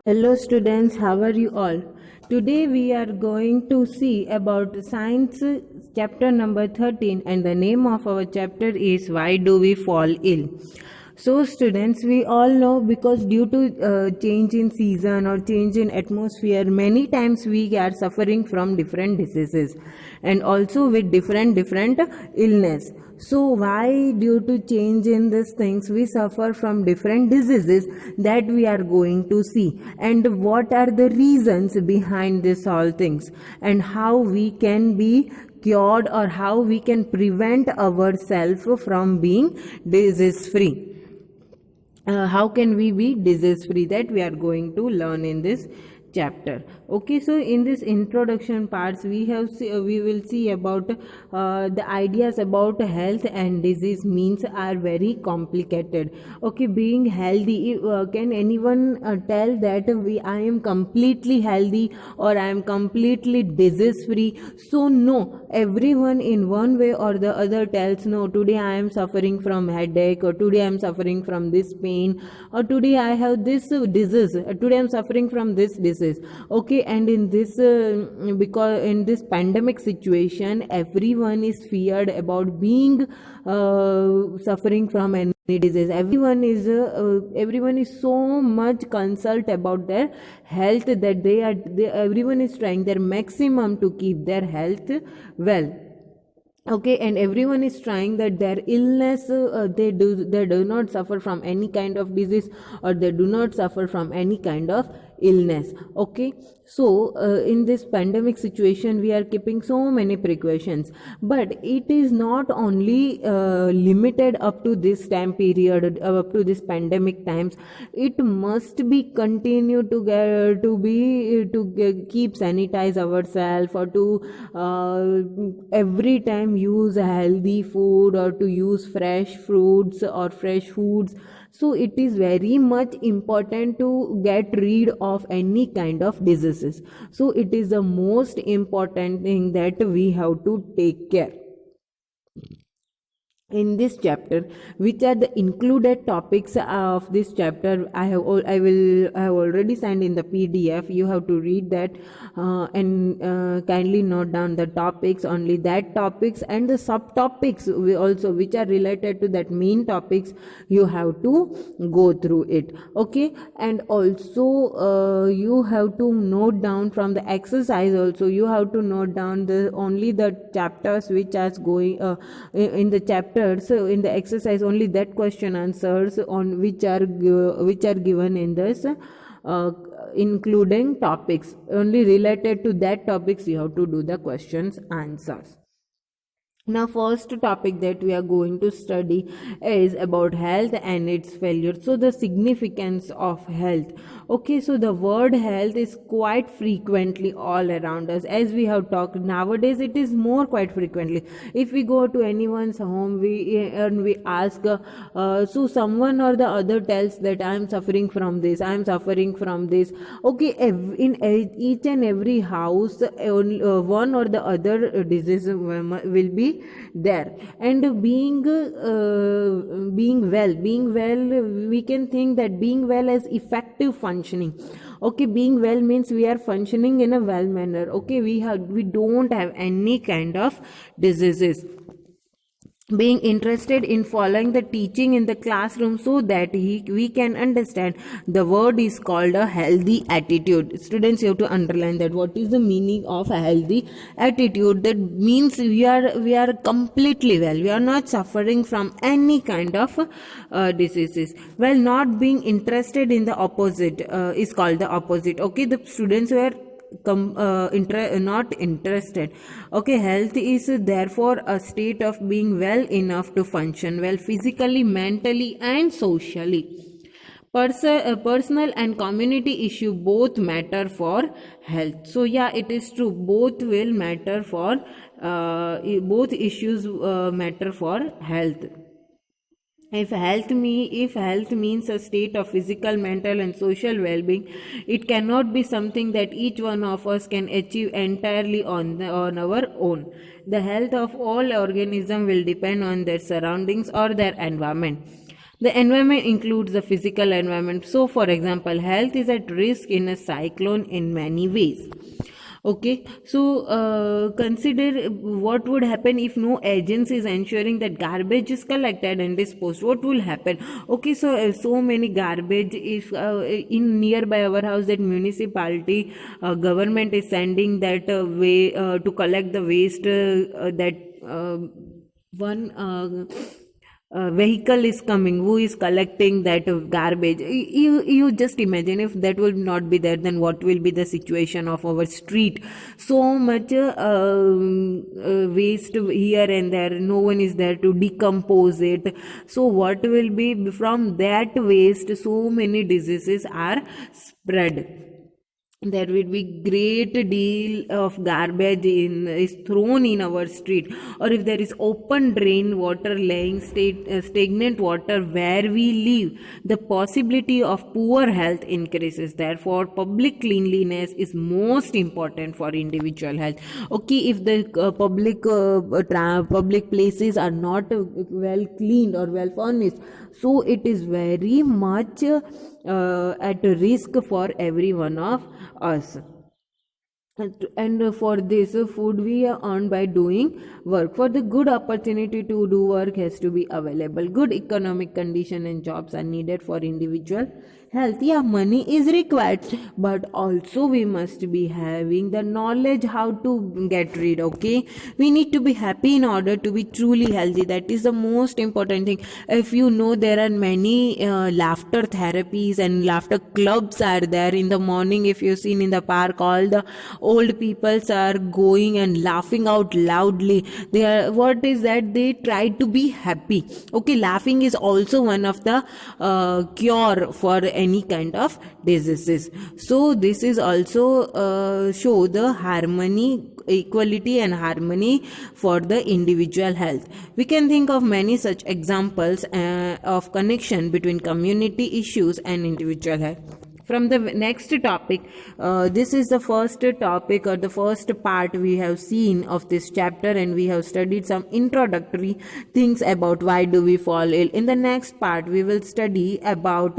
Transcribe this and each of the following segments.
Hello students, how are you all? Today we are going to see about science chapter number 13, and the name of our chapter is Why Do We Fall Ill? So students, we all know because due to change in season or change in atmosphere, many times we are suffering from different diseases and also with different illness. So why due to change in these things we suffer from different diseases, that we are going to see, and what are the reasons behind this all things, and how we can be cured or how we can prevent ourselves from being disease free. How can we be disease free, that we are going to learn in this chapter. Okay, so in this introduction parts we will see about the ideas about health and disease means are very complicated. Okay, being healthy, can anyone tell that I am completely healthy or I am completely disease free? So no, everyone in one way or the other tells, no, today I am suffering from headache, or today I am suffering from this pain, or today I have this disease, today I am suffering from this disease. Okay, and in this because in this pandemic situation, everyone is feared about being suffering from any disease. Everyone is so much concerned about their health that everyone is trying their maximum to keep their health well. Okay, and everyone is trying that their illness, they do not suffer from any kind of disease, or they do not suffer from any kind of illness. Okay, so in this pandemic situation we are keeping so many precautions, but it is not only limited up to this time period, up to this pandemic times. It must be continued to keep sanitize ourselves, or to every time use healthy food, or to use fresh fruits or fresh foods. So it is very much important to get rid of any kind of diseases. So it is the most important thing that we have to take care in this chapter. Which are the included topics of this chapter? I have already sent in the PDF. You have to read that and kindly note down the topics, only that topics, and the subtopics which are related to that main topics. You have to go through it. Okay, and also you have to note down from the exercise. Also you have to note down the chapters which are going in the chapter. So in the exercise, only that question answers on which are given in this including topics, only related to that topics you have to do the questions answers. Now, first topic that we are going to study is about health and its failure. So, the significance of health. Okay, so the word health is quite frequently all around us. As we have talked nowadays, it is more quite frequently. If we go to anyone's home, we ask, so someone or the other tells that I am suffering from this, I am suffering from this. Okay, in each and every house, one or the other disease will be there. And being well, we can think that being well is effective functioning. Okay, being well means we are functioning in a well manner. Okay, we don't have any kind of diseases. Being interested in following the teaching in the classroom so that we can understand. The word is called a healthy attitude. Students, you have to underline that. What is the meaning of a healthy attitude? That means we are completely well, we are not suffering from any kind of diseases. Well, not being interested in the opposite is called the opposite. Okay, the students were not interested. Okay, health is therefore a state of being well enough to function well physically, mentally, and socially. Personal and community issue both matter for health. So yeah, it is true, both will matter for both issues matter for health. If health means a state of physical, mental, and social well-being, it cannot be something that each one of us can achieve entirely on our own. The health of all organisms will depend on their surroundings or their environment. The environment includes the physical environment. So, for example, health is at risk in a cyclone in many ways. Okay, so consider what would happen if no agency is ensuring that garbage is collected and disposed. What will happen? Okay, so so many garbage is in nearby our house, that municipality government is sending that way to collect the waste, that one vehicle is coming who is collecting that garbage. You just imagine if that will not be there, then what will be the situation of our street? So much waste here and there, no one is there to decompose it. So what will be from that waste? So many diseases are spread. There will be great deal of garbage is thrown in our street, or if there is open drain water laying stagnant water where we live, the possibility of poor health increases. Therefore, public cleanliness is most important for individual health. Okay, if the public places are not well cleaned or well furnished, so it is very much at risk for every one of us. And for this food we earn by doing work. For the good opportunity to do work has to be available. Good economic condition and jobs are needed for individual health. Yeah, money is required, but also we must be having the knowledge how to get rid. Okay, we need to be happy in order to be truly healthy. That is the most important thing. If you know, there are many laughter therapies and laughter clubs are there. In the morning, if you've seen in the park, all the old peoples are going and laughing out loudly. They are, what is that, they try to be happy. Okay, laughing is also one of the cure for any kind of diseases. So this is also show the harmony, equality and harmony for the individual health. We can think of many such examples of connection between community issues and individual health. From the next topic, this is the first topic or the first part we have seen of this chapter, and we have studied some introductory things about why do we fall ill. In the next part, we will study about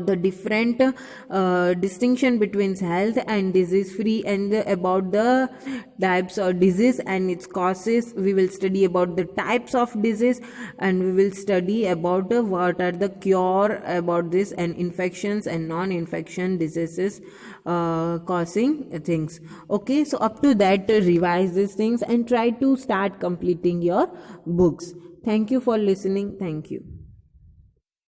the different distinction between health and disease free, and about the types of disease and its causes. We will study about the types of disease, and we will study about what are the cure about this, and infections and non-infection diseases causing things. Okay, so up to that, revise these things and try to start completing your books. Thank you for listening. Thank you.